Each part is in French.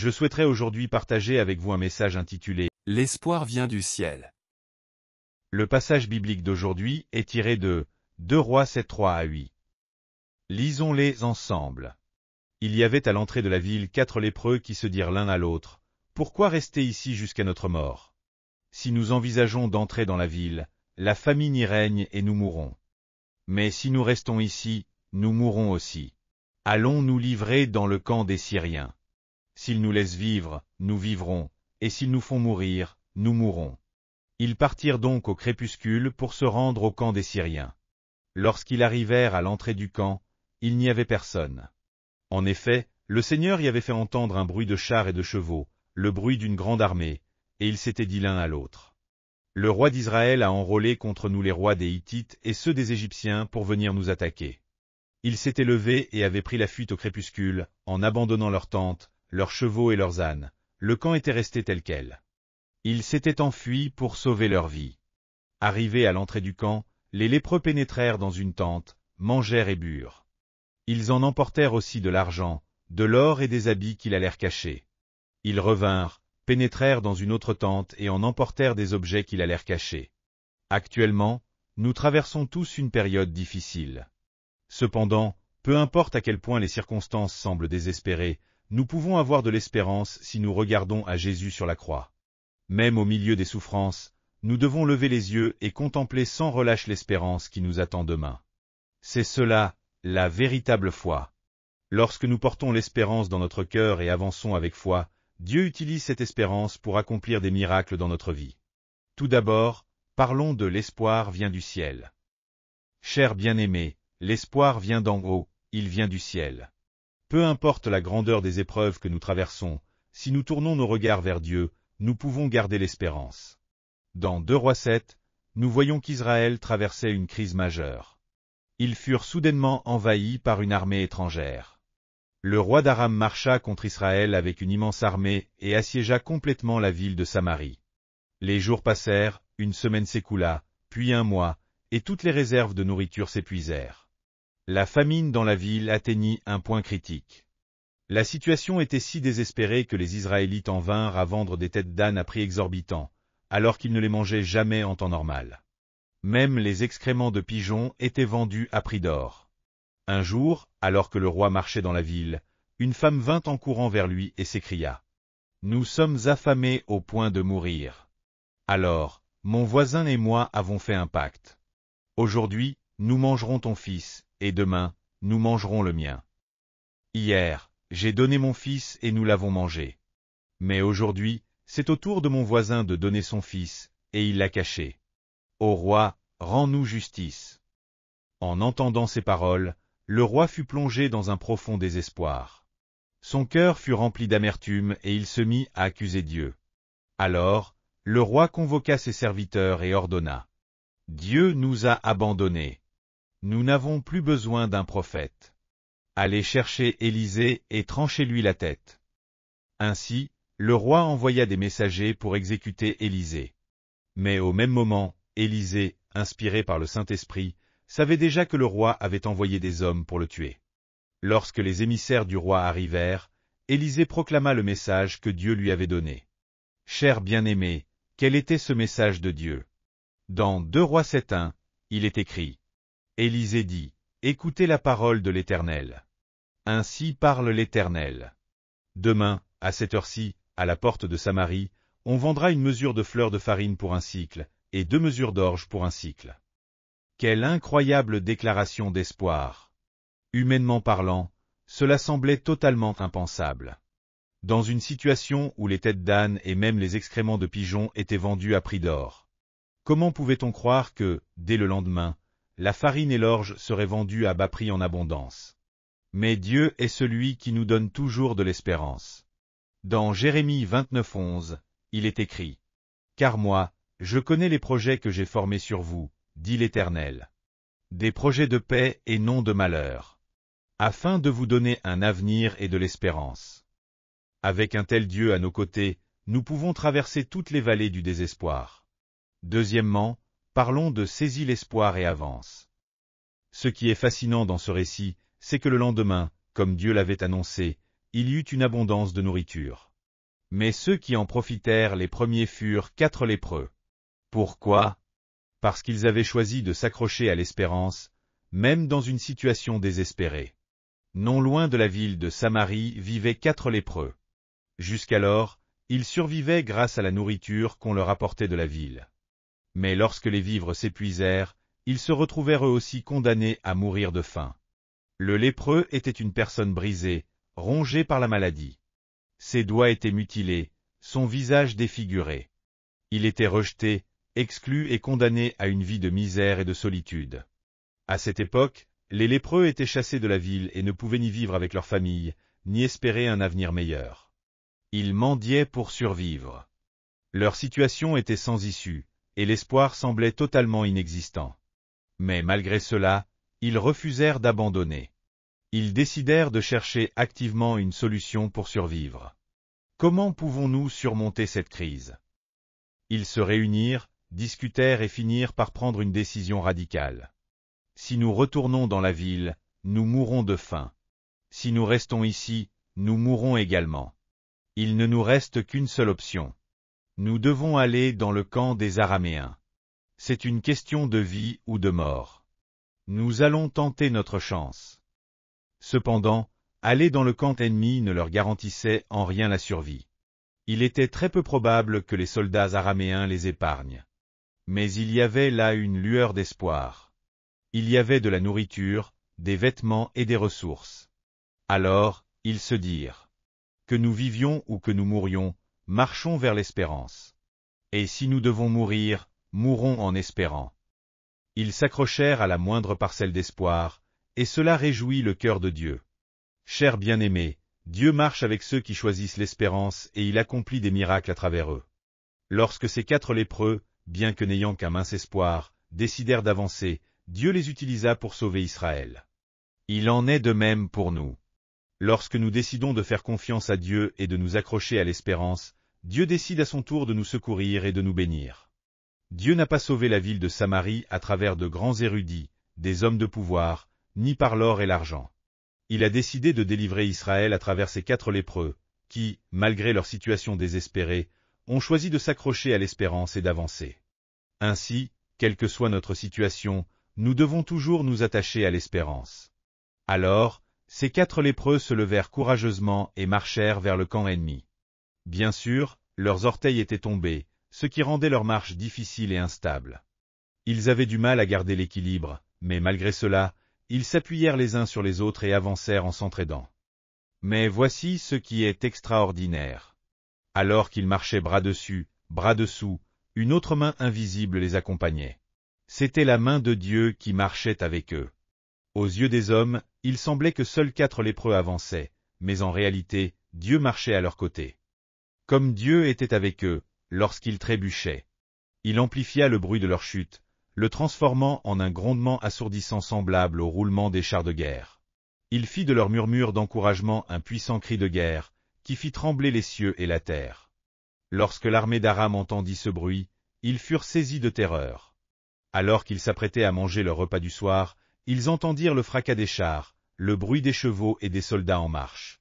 Je souhaiterais aujourd'hui partager avec vous un message intitulé « L'espoir vient du ciel ». Le passage biblique d'aujourd'hui est tiré de 2 Rois 7, 3 à 8. Lisons-les ensemble. Il y avait à l'entrée de la ville 4 lépreux qui se dirent l'un à l'autre, « Pourquoi rester ici jusqu'à notre mort? Si nous envisageons d'entrer dans la ville, la famine y règne et nous mourrons. Mais si nous restons ici, nous mourrons aussi. Allons nous livrer dans le camp des Syriens. S'ils nous laissent vivre, nous vivrons, et s'ils nous font mourir, nous mourrons. » Ils partirent donc au crépuscule pour se rendre au camp des Syriens. Lorsqu'ils arrivèrent à l'entrée du camp, il n'y avait personne. En effet, le Seigneur y avait fait entendre un bruit de chars et de chevaux, le bruit d'une grande armée, et ils s'étaient dit l'un à l'autre. Le roi d'Israël a enrôlé contre nous les rois des Hittites et ceux des Égyptiens pour venir nous attaquer. Ils s'étaient levés et avaient pris la fuite au crépuscule, en abandonnant leurs tentes, leurs chevaux et leurs ânes. Le camp était resté tel quel. Ils s'étaient enfuis pour sauver leur vie. Arrivés à l'entrée du camp, les lépreux pénétrèrent dans une tente, mangèrent et burent. Ils en emportèrent aussi de l'argent, de l'or et des habits qu'ils allèrent cacher. Ils revinrent, pénétrèrent dans une autre tente et en emportèrent des objets qu'ils allèrent cacher. Actuellement, nous traversons tous une période difficile. Cependant, peu importe à quel point les circonstances semblent désespérées, nous pouvons avoir de l'espérance si nous regardons à Jésus sur la croix. Même au milieu des souffrances, nous devons lever les yeux et contempler sans relâche l'espérance qui nous attend demain. C'est cela, la véritable foi. Lorsque nous portons l'espérance dans notre cœur et avançons avec foi, Dieu utilise cette espérance pour accomplir des miracles dans notre vie. Tout d'abord, parlons de l'espoir vient du ciel. Chers bien-aimés, l'espoir vient d'en haut, il vient du ciel. Peu importe la grandeur des épreuves que nous traversons, si nous tournons nos regards vers Dieu, nous pouvons garder l'espérance. Dans 2 Rois 7, nous voyons qu'Israël traversait une crise majeure. Ils furent soudainement envahis par une armée étrangère. Le roi d'Aram marcha contre Israël avec une immense armée et assiégea complètement la ville de Samarie. Les jours passèrent, une semaine s'écoula, puis un mois, et toutes les réserves de nourriture s'épuisèrent. La famine dans la ville atteignit un point critique. La situation était si désespérée que les Israélites en vinrent à vendre des têtes d'âne à prix exorbitant, alors qu'ils ne les mangeaient jamais en temps normal. Même les excréments de pigeons étaient vendus à prix d'or. Un jour, alors que le roi marchait dans la ville, une femme vint en courant vers lui et s'écria « Nous sommes affamés au point de mourir. Alors, mon voisin et moi avons fait un pacte. Aujourd'hui, nous mangerons ton fils, et demain, nous mangerons le mien. Hier, j'ai donné mon fils et nous l'avons mangé. Mais aujourd'hui, c'est au tour de mon voisin de donner son fils, et il l'a caché. Ô roi, rends-nous justice. » En entendant ces paroles, le roi fut plongé dans un profond désespoir. Son cœur fut rempli d'amertume et il se mit à accuser Dieu. Alors, le roi convoqua ses serviteurs et ordonna « Dieu nous a abandonnés. Nous n'avons plus besoin d'un prophète. Allez chercher Élisée et tranchez-lui la tête. » Ainsi, le roi envoya des messagers pour exécuter Élisée. Mais au même moment, Élisée, inspiré par le Saint-Esprit, savait déjà que le roi avait envoyé des hommes pour le tuer. Lorsque les émissaires du roi arrivèrent, Élisée proclama le message que Dieu lui avait donné. Cher bien-aimé, quel était ce message de Dieu? Dans 2 Rois 7:1, il est écrit « Élisée dit, écoutez la parole de l'Éternel. Ainsi parle l'Éternel. Demain, à cette heure-ci, à la porte de Samarie, on vendra une mesure de fleur de farine pour un sicle, et 2 mesures d'orge pour un sicle. » Quelle incroyable déclaration d'espoir! Humainement parlant, cela semblait totalement impensable. Dans une situation où les têtes d'âne et même les excréments de pigeons étaient vendus à prix d'or. Comment pouvait-on croire que, dès le lendemain, la farine et l'orge seraient vendus à bas prix en abondance? Mais Dieu est celui qui nous donne toujours de l'espérance. Dans Jérémie 29:11, il est écrit « Car moi, je connais les projets que j'ai formés sur vous, dit l'Éternel. Des projets de paix et non de malheur, afin de vous donner un avenir et de l'espérance. » Avec un tel Dieu à nos côtés, nous pouvons traverser toutes les vallées du désespoir. Deuxièmement, parlons de saisis l'espoir et avance. Ce qui est fascinant dans ce récit, c'est que le lendemain, comme Dieu l'avait annoncé, il y eut une abondance de nourriture. Mais ceux qui en profitèrent les premiers furent 4 lépreux. Pourquoi? Parce qu'ils avaient choisi de s'accrocher à l'espérance, même dans une situation désespérée. Non loin de la ville de Samarie vivaient 4 lépreux. Jusqu'alors, ils survivaient grâce à la nourriture qu'on leur apportait de la ville. Mais lorsque les vivres s'épuisèrent, ils se retrouvèrent eux aussi condamnés à mourir de faim. Le lépreux était une personne brisée, rongée par la maladie. Ses doigts étaient mutilés, son visage défiguré. Il était rejeté, exclu et condamné à une vie de misère et de solitude. À cette époque, les lépreux étaient chassés de la ville et ne pouvaient ni vivre avec leur famille, ni espérer un avenir meilleur. Ils mendiaient pour survivre. Leur situation était sans issue, et l'espoir semblait totalement inexistant. Mais malgré cela, ils refusèrent d'abandonner. Ils décidèrent de chercher activement une solution pour survivre. Comment pouvons-nous surmonter cette crise? Ils se réunirent, discutèrent et finirent par prendre une décision radicale. Si nous retournons dans la ville, nous mourrons de faim. Si nous restons ici, nous mourrons également. Il ne nous reste qu'une seule option. Nous devons aller dans le camp des Araméens. C'est une question de vie ou de mort. Nous allons tenter notre chance. Cependant, aller dans le camp ennemi ne leur garantissait en rien la survie. Il était très peu probable que les soldats araméens les épargnent. Mais il y avait là une lueur d'espoir. Il y avait de la nourriture, des vêtements et des ressources. Alors, ils se dirent: que nous vivions ou que nous mourions, marchons vers l'espérance. Et si nous devons mourir, mourons en espérant. Ils s'accrochèrent à la moindre parcelle d'espoir, et cela réjouit le cœur de Dieu. Chers bien-aimés, Dieu marche avec ceux qui choisissent l'espérance et il accomplit des miracles à travers eux. Lorsque ces 4 lépreux, bien que n'ayant qu'un mince espoir, décidèrent d'avancer, Dieu les utilisa pour sauver Israël. Il en est de même pour nous. Lorsque nous décidons de faire confiance à Dieu et de nous accrocher à l'espérance, Dieu décide à son tour de nous secourir et de nous bénir. Dieu n'a pas sauvé la ville de Samarie à travers de grands érudits, des hommes de pouvoir, ni par l'or et l'argent. Il a décidé de délivrer Israël à travers ces 4 lépreux, qui, malgré leur situation désespérée, ont choisi de s'accrocher à l'espérance et d'avancer. Ainsi, quelle que soit notre situation, nous devons toujours nous attacher à l'espérance. Alors, ces 4 lépreux se levèrent courageusement et marchèrent vers le camp ennemi. Bien sûr, leurs orteils étaient tombés, ce qui rendait leur marche difficile et instable. Ils avaient du mal à garder l'équilibre, mais malgré cela, ils s'appuyèrent les uns sur les autres et avancèrent en s'entraidant. Mais voici ce qui est extraordinaire. Alors qu'ils marchaient bras dessus, bras dessous, une autre main invisible les accompagnait. C'était la main de Dieu qui marchait avec eux. Aux yeux des hommes, il semblait que seuls 4 lépreux avançaient, mais en réalité, Dieu marchait à leur côté. Comme Dieu était avec eux, lorsqu'ils trébuchaient. Il amplifia le bruit de leur chute, le transformant en un grondement assourdissant semblable au roulement des chars de guerre. Il fit de leurs murmures d'encouragement un puissant cri de guerre, qui fit trembler les cieux et la terre. Lorsque l'armée d'Aram entendit ce bruit, ils furent saisis de terreur. Alors qu'ils s'apprêtaient à manger leur repas du soir, ils entendirent le fracas des chars, le bruit des chevaux et des soldats en marche.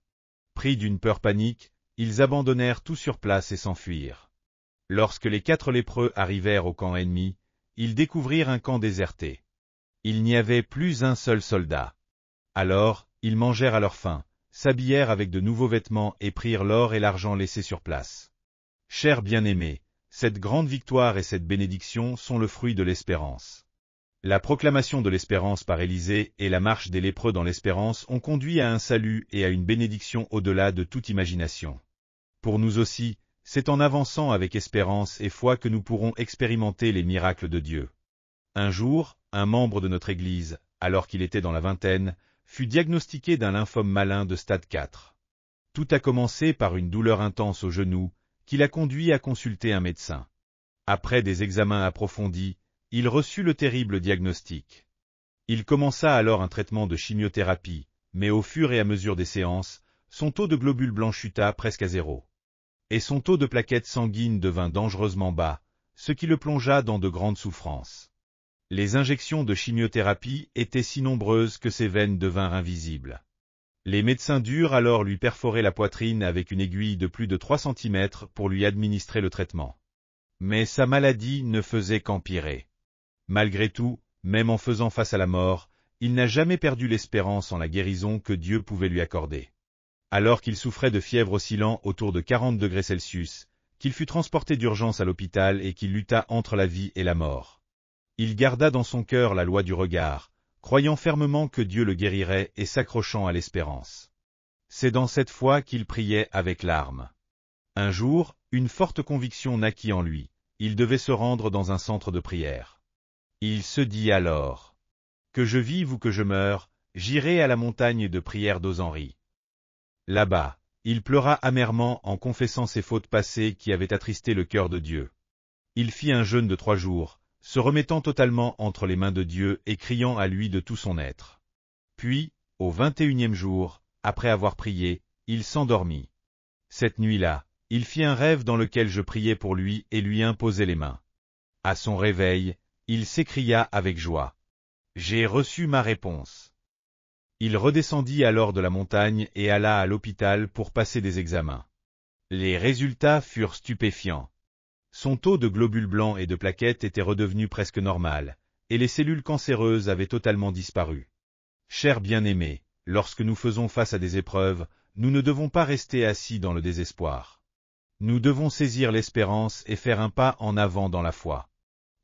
Pris d'une peur panique, ils abandonnèrent tout sur place et s'enfuirent. Lorsque les 4 lépreux arrivèrent au camp ennemi, ils découvrirent un camp déserté. Il n'y avait plus un seul soldat. Alors, ils mangèrent à leur faim, s'habillèrent avec de nouveaux vêtements et prirent l'or et l'argent laissés sur place. Chers bien-aimés, cette grande victoire et cette bénédiction sont le fruit de l'espérance. La proclamation de l'espérance par Élisée et la marche des lépreux dans l'espérance ont conduit à un salut et à une bénédiction au-delà de toute imagination. Pour nous aussi, c'est en avançant avec espérance et foi que nous pourrons expérimenter les miracles de Dieu. Un jour, un membre de notre Église, alors qu'il était dans la vingtaine, fut diagnostiqué d'un lymphome malin de stade 4. Tout a commencé par une douleur intense au genou, qui l'a conduit à consulter un médecin. Après des examens approfondis, il reçut le terrible diagnostic. Il commença alors un traitement de chimiothérapie, mais au fur et à mesure des séances, son taux de globules blancs chuta presque à 0. Et son taux de plaquettes sanguines devint dangereusement bas, ce qui le plongea dans de grandes souffrances. Les injections de chimiothérapie étaient si nombreuses que ses veines devinrent invisibles. Les médecins durent alors lui perforer la poitrine avec une aiguille de plus de 3 centimètres pour lui administrer le traitement. Mais sa maladie ne faisait qu'empirer. Malgré tout, même en faisant face à la mort, il n'a jamais perdu l'espérance en la guérison que Dieu pouvait lui accorder. Alors qu'il souffrait de fièvre oscillant autour de 40 degrés Celsius, qu'il fut transporté d'urgence à l'hôpital et qu'il lutta entre la vie et la mort. Il garda dans son cœur la loi du regard, croyant fermement que Dieu le guérirait et s'accrochant à l'espérance. C'est dans cette foi qu'il priait avec larmes. Un jour, une forte conviction naquit en lui, il devait se rendre dans un centre de prière. Il se dit alors, « Que je vive ou que je meure, j'irai à la montagne de prière d'Ozanri. » Là-bas, il pleura amèrement en confessant ses fautes passées qui avaient attristé le cœur de Dieu. Il fit un jeûne de 3 jours, se remettant totalement entre les mains de Dieu et criant à lui de tout son être. Puis, au 21e jour, après avoir prié, il s'endormit. Cette nuit-là, il fit un rêve dans lequel je priais pour lui et lui imposais les mains. À son réveil, il s'écria avec joie. « J'ai reçu ma réponse. » Il redescendit alors de la montagne et alla à l'hôpital pour passer des examens. Les résultats furent stupéfiants. Son taux de globules blancs et de plaquettes était redevenu presque normal, et les cellules cancéreuses avaient totalement disparu. Chers bien-aimés, lorsque nous faisons face à des épreuves, nous ne devons pas rester assis dans le désespoir. Nous devons saisir l'espérance et faire un pas en avant dans la foi.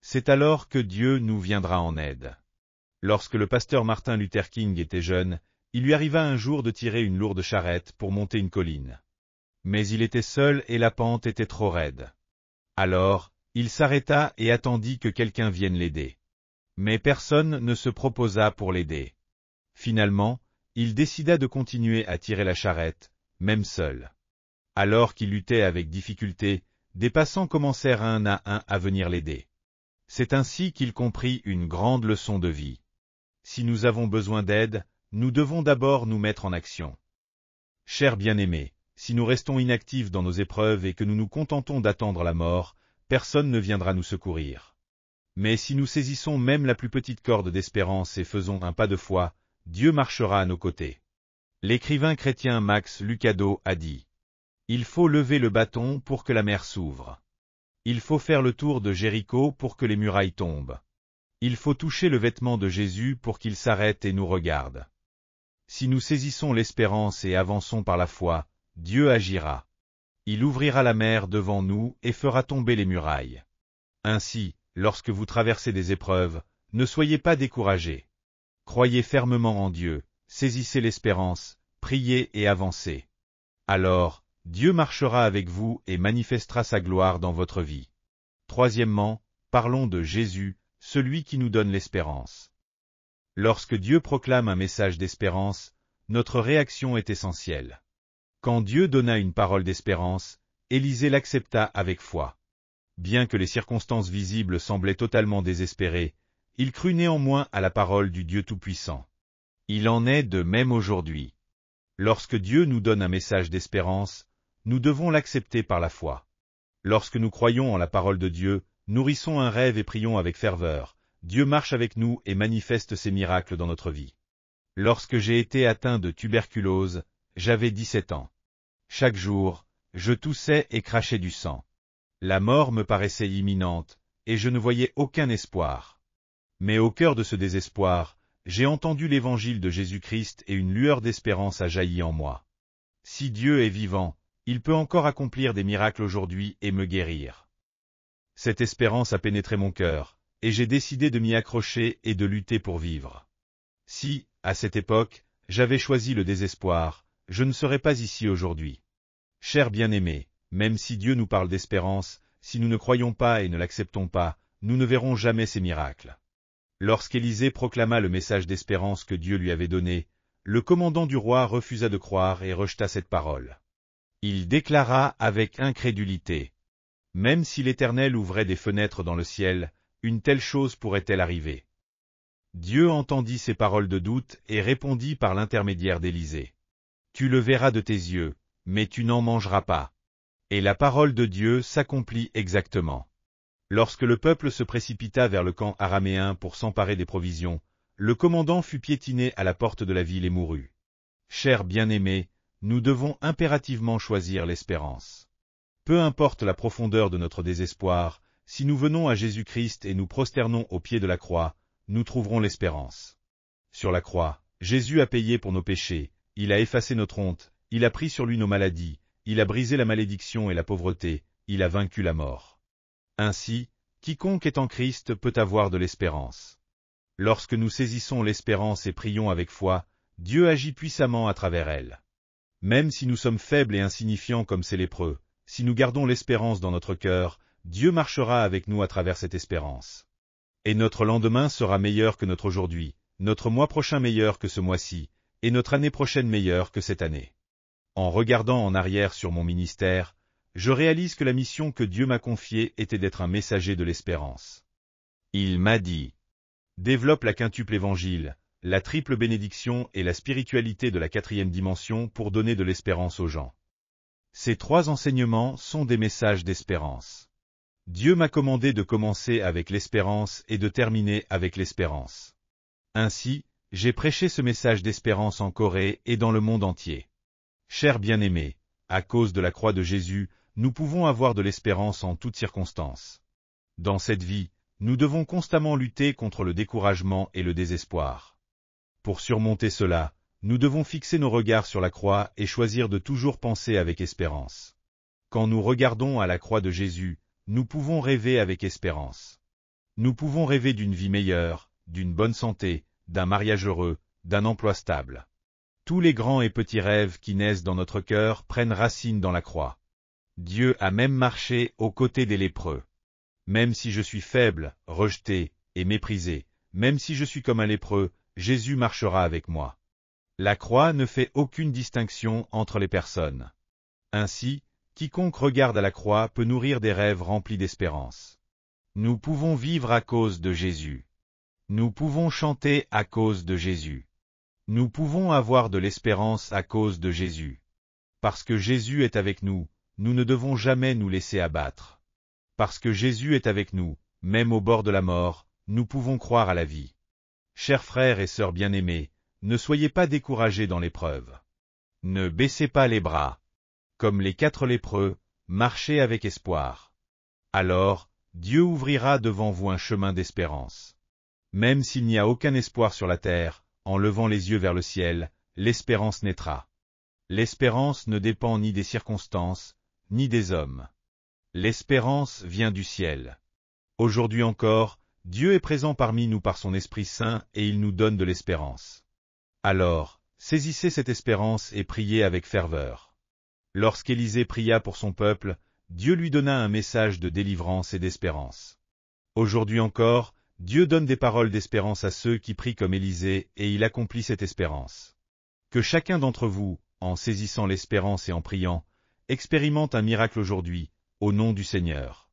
C'est alors que Dieu nous viendra en aide. Lorsque le pasteur Martin Luther King était jeune, il lui arriva un jour de tirer une lourde charrette pour monter une colline. Mais il était seul et la pente était trop raide. Alors, il s'arrêta et attendit que quelqu'un vienne l'aider. Mais personne ne se proposa pour l'aider. Finalement, il décida de continuer à tirer la charrette, même seul. Alors qu'il luttait avec difficulté, des passants commencèrent un à venir l'aider. C'est ainsi qu'il comprit une grande leçon de vie. Si nous avons besoin d'aide, nous devons d'abord nous mettre en action. Chers bien-aimés, si nous restons inactifs dans nos épreuves et que nous nous contentons d'attendre la mort, personne ne viendra nous secourir. Mais si nous saisissons même la plus petite corde d'espérance et faisons un pas de foi, Dieu marchera à nos côtés. L'écrivain chrétien Max Lucado a dit « Il faut lever le bâton pour que la mer s'ouvre. Il faut faire le tour de Jéricho pour que les murailles tombent. Il faut toucher le vêtement de Jésus pour qu'il s'arrête et nous regarde. Si nous saisissons l'espérance et avançons par la foi, Dieu agira. Il ouvrira la mer devant nous et fera tomber les murailles. Ainsi, lorsque vous traversez des épreuves, ne soyez pas découragés. Croyez fermement en Dieu, saisissez l'espérance, priez et avancez. Alors, Dieu marchera avec vous et manifestera sa gloire dans votre vie. Troisièmement, parlons de Jésus, celui qui nous donne l'espérance. Lorsque Dieu proclame un message d'espérance, notre réaction est essentielle. Quand Dieu donna une parole d'espérance, Élisée l'accepta avec foi. Bien que les circonstances visibles semblaient totalement désespérées, il crut néanmoins à la parole du Dieu Tout-Puissant. Il en est de même aujourd'hui. Lorsque Dieu nous donne un message d'espérance, nous devons l'accepter par la foi. Lorsque nous croyons en la parole de Dieu, nourrissons un rêve et prions avec ferveur, Dieu marche avec nous et manifeste ses miracles dans notre vie. Lorsque j'ai été atteint de tuberculose, j'avais 17 ans. Chaque jour, je toussais et crachais du sang. La mort me paraissait imminente, et je ne voyais aucun espoir. Mais au cœur de ce désespoir, j'ai entendu l'évangile de Jésus-Christ et une lueur d'espérance a jailli en moi. Si Dieu est vivant, il peut encore accomplir des miracles aujourd'hui et me guérir. Cette espérance a pénétré mon cœur, et j'ai décidé de m'y accrocher et de lutter pour vivre. Si, à cette époque, j'avais choisi le désespoir, je ne serais pas ici aujourd'hui. Chers bien-aimés, même si Dieu nous parle d'espérance, si nous ne croyons pas et ne l'acceptons pas, nous ne verrons jamais ces miracles. Lorsqu'Élisée proclama le message d'espérance que Dieu lui avait donné, le commandant du roi refusa de croire et rejeta cette parole. Il déclara avec incrédulité. Même si l'Éternel ouvrait des fenêtres dans le ciel, une telle chose pourrait-elle arriver? Dieu entendit ces paroles de doute et répondit par l'intermédiaire d'Élisée. Tu le verras de tes yeux, mais tu n'en mangeras pas. Et la parole de Dieu s'accomplit exactement. Lorsque le peuple se précipita vers le camp araméen pour s'emparer des provisions, le commandant fut piétiné à la porte de la ville et mourut. Chers bien-aimés, nous devons impérativement choisir l'espérance. Peu importe la profondeur de notre désespoir, si nous venons à Jésus-Christ et nous prosternons au pied de la croix, nous trouverons l'espérance. Sur la croix, Jésus a payé pour nos péchés, il a effacé notre honte, il a pris sur lui nos maladies, il a brisé la malédiction et la pauvreté, il a vaincu la mort. Ainsi, quiconque est en Christ peut avoir de l'espérance. Lorsque nous saisissons l'espérance et prions avec foi, Dieu agit puissamment à travers elle. Même si nous sommes faibles et insignifiants comme ces lépreux, si nous gardons l'espérance dans notre cœur, Dieu marchera avec nous à travers cette espérance. Et notre lendemain sera meilleur que notre aujourd'hui, notre mois prochain meilleur que ce mois-ci, et notre année prochaine meilleure que cette année. En regardant en arrière sur mon ministère, je réalise que la mission que Dieu m'a confiée était d'être un messager de l'espérance. Il m'a dit, développe la quintuple évangile, la triple bénédiction et la spiritualité de la 4e dimension pour donner de l'espérance aux gens. Ces 3 enseignements sont des messages d'espérance. Dieu m'a commandé de commencer avec l'espérance et de terminer avec l'espérance. Ainsi, j'ai prêché ce message d'espérance en Corée et dans le monde entier. Chers bien-aimés, à cause de la croix de Jésus, nous pouvons avoir de l'espérance en toutes circonstances. Dans cette vie, nous devons constamment lutter contre le découragement et le désespoir. Pour surmonter cela, nous devons fixer nos regards sur la croix et choisir de toujours penser avec espérance. Quand nous regardons à la croix de Jésus, nous pouvons rêver avec espérance. Nous pouvons rêver d'une vie meilleure, d'une bonne santé, d'un mariage heureux, d'un emploi stable. Tous les grands et petits rêves qui naissent dans notre cœur prennent racine dans la croix. Dieu a même marché aux côtés des lépreux. Même si je suis faible, rejeté et méprisé, même si je suis comme un lépreux, Jésus marchera avec moi. La croix ne fait aucune distinction entre les personnes. Ainsi, quiconque regarde à la croix peut nourrir des rêves remplis d'espérance. Nous pouvons vivre à cause de Jésus. Nous pouvons chanter à cause de Jésus. Nous pouvons avoir de l'espérance à cause de Jésus. Parce que Jésus est avec nous, nous ne devons jamais nous laisser abattre. Parce que Jésus est avec nous, même au bord de la mort, nous pouvons croire à la vie. Chers frères et sœurs bien-aimés, ne soyez pas découragés dans l'épreuve. Ne baissez pas les bras. Comme les 4 lépreux, marchez avec espoir. Alors, Dieu ouvrira devant vous un chemin d'espérance. Même s'il n'y a aucun espoir sur la terre, en levant les yeux vers le ciel, l'espérance naîtra. L'espérance ne dépend ni des circonstances, ni des hommes. L'espérance vient du ciel. Aujourd'hui encore, Dieu est présent parmi nous par son Esprit Saint et il nous donne de l'espérance. Alors, saisissez cette espérance et priez avec ferveur. Lorsqu'Élisée pria pour son peuple, Dieu lui donna un message de délivrance et d'espérance. Aujourd'hui encore, Dieu donne des paroles d'espérance à ceux qui prient comme Élisée et il accomplit cette espérance. Que chacun d'entre vous, en saisissant l'espérance et en priant, expérimente un miracle aujourd'hui, au nom du Seigneur.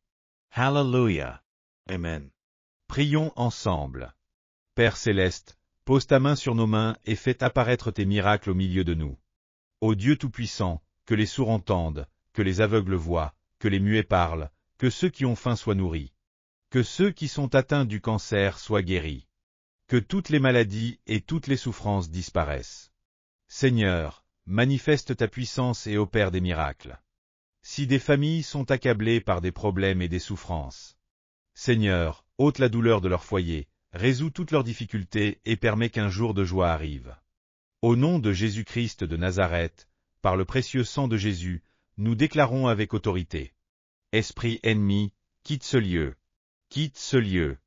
Hallelujah. Amen. Prions ensemble. Père céleste, pose ta main sur nos mains et fais apparaître tes miracles au milieu de nous. Ô Dieu Tout-Puissant, que les sourds entendent, que les aveugles voient, que les muets parlent, que ceux qui ont faim soient nourris. Que ceux qui sont atteints du cancer soient guéris. Que toutes les maladies et toutes les souffrances disparaissent. Seigneur, manifeste ta puissance et opère des miracles. Si des familles sont accablées par des problèmes et des souffrances, Seigneur, ôte la douleur de leur foyer, résous toutes leurs difficultés et permets qu'un jour de joie arrive. Au nom de Jésus-Christ de Nazareth, par le précieux sang de Jésus, nous déclarons avec autorité. Esprit ennemi, quitte ce lieu. Quitte ce lieu.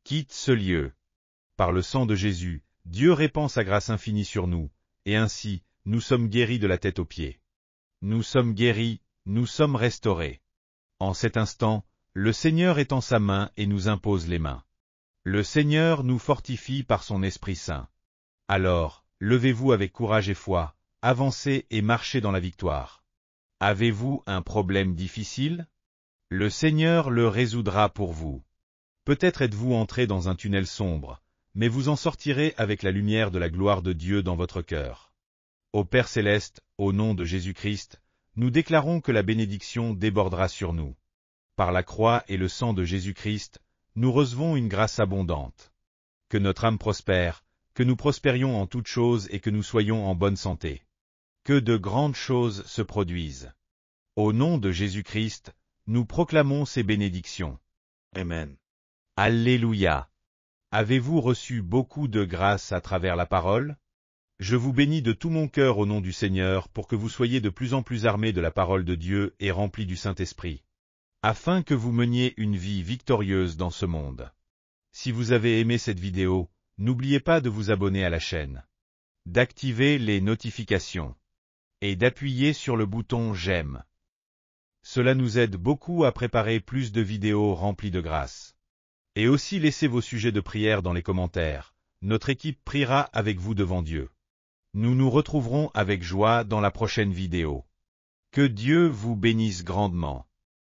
Quitte ce lieu. Par le sang de Jésus, Dieu répand sa grâce infinie sur nous, et ainsi, nous sommes guéris de la tête aux pieds. Nous sommes guéris, nous sommes restaurés. En cet instant, le Seigneur étend sa main et nous impose les mains. Le Seigneur nous fortifie par son Esprit Saint. Alors, levez-vous avec courage et foi, avancez et marchez dans la victoire. Avez-vous un problème difficile? Le Seigneur le résoudra pour vous. Peut-être êtes-vous entré dans un tunnel sombre, mais vous en sortirez avec la lumière de la gloire de Dieu dans votre cœur. Ô Père céleste, au nom de Jésus-Christ, nous déclarons que la bénédiction débordera sur nous. Par la croix et le sang de Jésus-Christ, nous recevons une grâce abondante. Que notre âme prospère, que nous prospérions en toutes choses et que nous soyons en bonne santé. que de grandes choses se produisent. Au nom de Jésus-Christ, nous proclamons ces bénédictions. Amen. Alléluia. Avez-vous reçu beaucoup de grâce à travers la parole? Je vous bénis de tout mon cœur au nom du Seigneur pour que vous soyez de plus en plus armés de la parole de Dieu et remplis du Saint-Esprit, afin que vous meniez une vie victorieuse dans ce monde. Si vous avez aimé cette vidéo, n'oubliez pas de vous abonner à la chaîne, d'activer les notifications et d'appuyer sur le bouton j'aime. Cela nous aide beaucoup à préparer plus de vidéos remplies de grâce. Et aussi laissez vos sujets de prière dans les commentaires. Notre équipe priera avec vous devant Dieu. Nous nous retrouverons avec joie dans la prochaine vidéo. Que Dieu vous bénisse grandement.